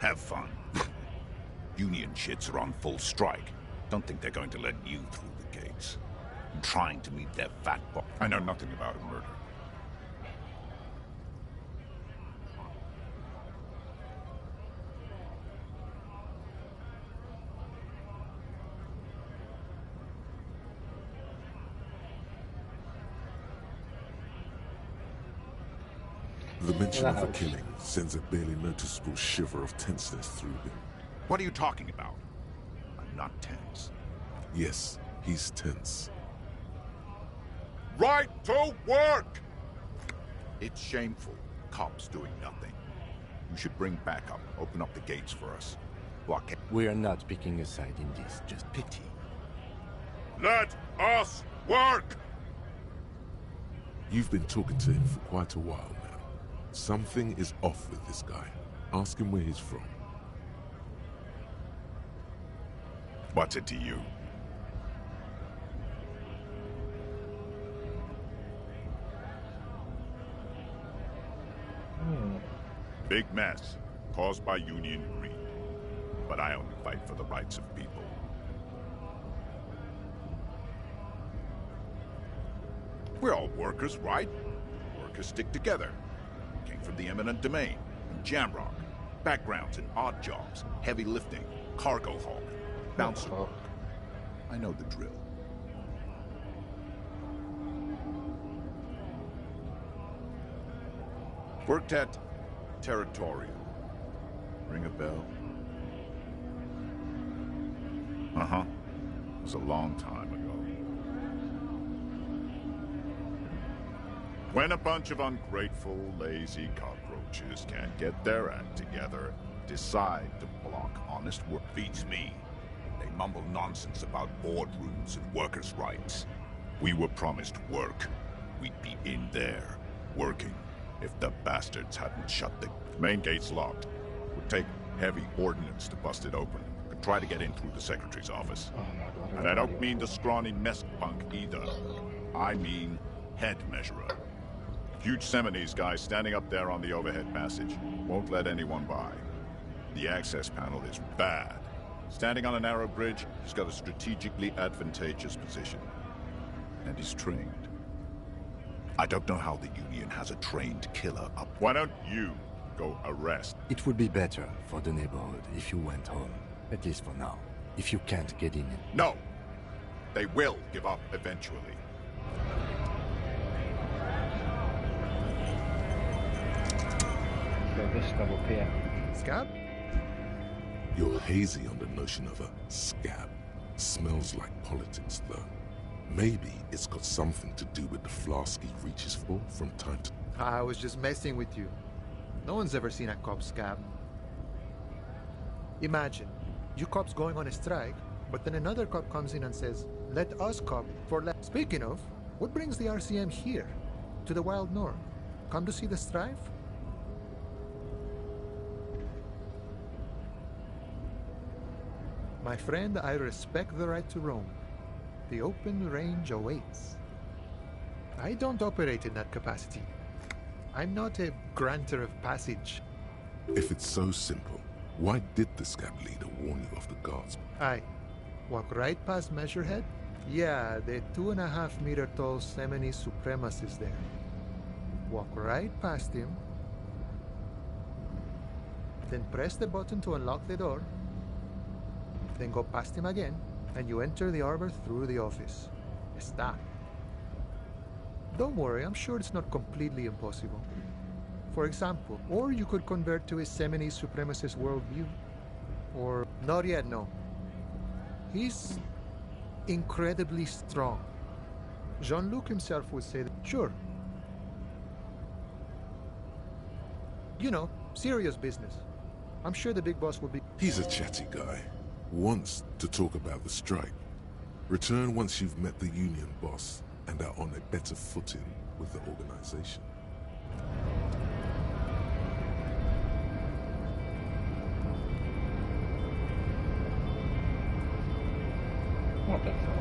Have fun. Union shits are on full strike. Don't think they're going to let you through the gates. I'm trying to meet their fat boss. I know nothing about a murder. The mention of a killing sends a barely noticeable shiver of tenseness through him. What are you talking about? I'm not tense. Yes, he's tense. Right to work! It's shameful. Cops doing nothing. You should bring backup. Open up the gates for us. Block it. We are not picking a side in this, just pity. Let us work! You've been talking to him for quite a while now. Something is off with this guy. Ask him where he's from. What's it to you? Big mess, caused by Union greed. But I only fight for the rights of people. We're all workers, right? Workers stick together. Came from the eminent domain, from Jamrock. Backgrounds in odd jobs, heavy lifting, cargo haul, bouncer work. I know the drill. Worked at Territorial. Ring a bell? Uh-huh. It was a long time ago. When a bunch of ungrateful, lazy cockroaches can't get their act together, decide to block honest work. Beats me. They mumble nonsense about boardrooms and workers' rights. We were promised work. We'd be in there, working. If the bastards hadn't shut the main gates locked, would take heavy ordnance to bust it open. Could try to get in through the secretary's office. Oh my God, And I don't mean the scrawny mess punk either. I mean head measurer. Huge Seminese guy standing up there on the overhead passage. Won't let anyone by. The access panel is bad. Standing on a narrow bridge, he's got a strategically advantageous position. And he's trained. I don't know how the Union has a trained killer up. Why don't you go arrest? It would be better for the neighborhood if you went home. At least for now. If you can't get in. No! They will give up eventually. So this stuff up here. Scab? You're hazy on the notion of a scab. Smells like politics, though. Maybe it's got something to do with the flask he reaches for from time to time. I was just messing with you. No one's ever seen a cop scab. Imagine, you cops going on a strike, but then another cop comes in and says, let us cop for less. Speaking of, what brings the RCM here? To the Wild North? Come to see the strife? My friend, I respect the right to roam. The open range awaits. I don't operate in that capacity. I'm not a granter of passage. If it's so simple, why did the scab leader warn you of the guards? I walk right past Measurehead? Yeah, the 2.5-meter tall Semini supremacist there. Walk right past him. Then press the button to unlock the door. Then go past him again, and you enter the arbor through the office. Está. Don't worry, I'm sure it's not completely impossible. For example, or you could convert to a Semini supremacist worldview. Or, not yet, no. He's incredibly strong. Jean-Luc himself would say that, sure. You know, serious business. I'm sure the big boss will be... He's a chatty guy. Wants to talk about the strike. Return once you've met the union boss and are on a better footing with the organization. What the fuck?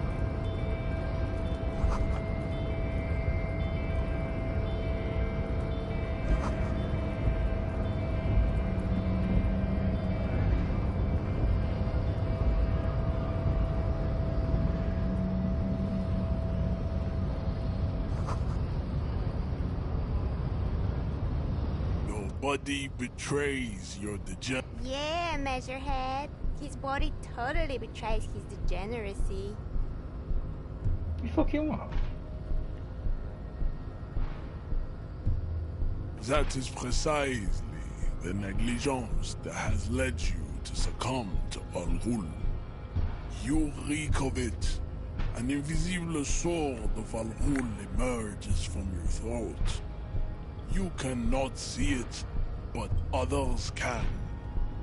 body betrays your degeneration. Yeah, Measurehead. His body totally betrays his degeneracy. You fucking what? That is precisely the negligence that has led you to succumb to Al Ghul. You reek of it. An invisible sword of Al Ghul emerges from your throat. You cannot see it, but others can.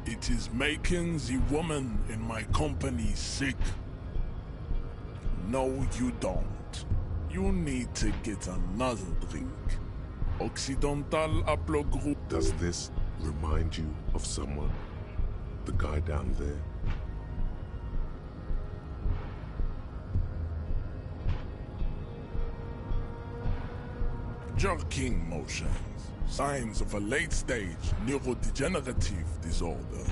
It is making the woman in my company sick. No, you don't. You need to get another drink. Occidental Haplogroup. Does this remind you of someone? The guy down there? Jerking motions. Signs of a late-stage neurodegenerative disorder.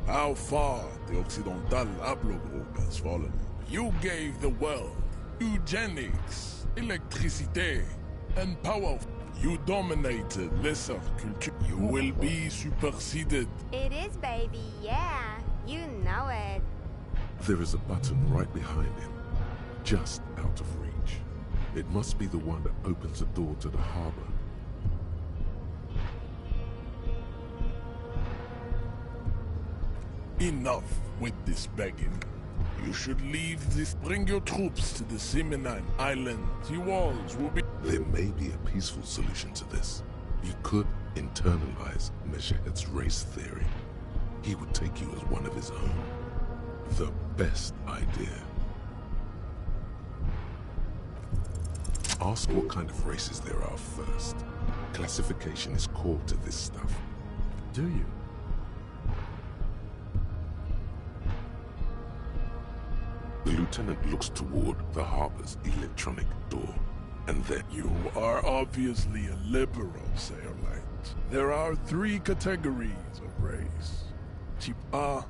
How far the Occidental Haplogroup has fallen. You gave the world eugenics, electricité, and power. You dominated lesser culture. You will be superseded. It is, baby, yeah. You know it. There is a button right behind him, just out of reach. It must be the one that opens the door to the harbor. Enough with this begging. You should leave this. Bring your troops to the Simenine Island. The walls will be... There may be a peaceful solution to this. You could internalize Measurehead's race theory. He would take you as one of his own. The best idea. Ask what kind of races there are first. Classification is core to this stuff. Do you? The lieutenant looks toward the harbor's electronic door, and then You are obviously a liberal, Sailorite. There are 3 categories of race. Type A,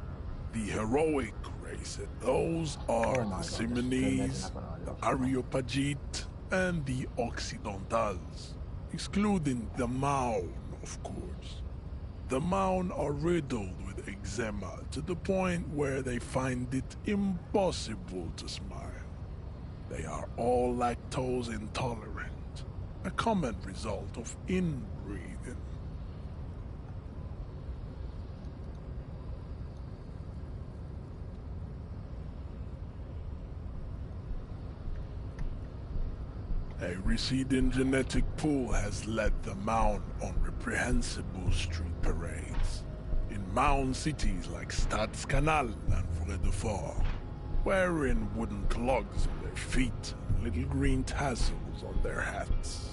the heroic races. Those are the Simonese, the Areopagite, and the Occidentals, excluding the Maun, of course. The Maun are riddled with eczema to the point where they find it impossible to smile. They are all lactose intolerant, a common result of inbreeding. A receding genetic pool has led the Maun on reprehensible street parades. In Maun cities like Stadskanal and Vredefort, wearing wooden clogs on their feet and little green tassels on their hats.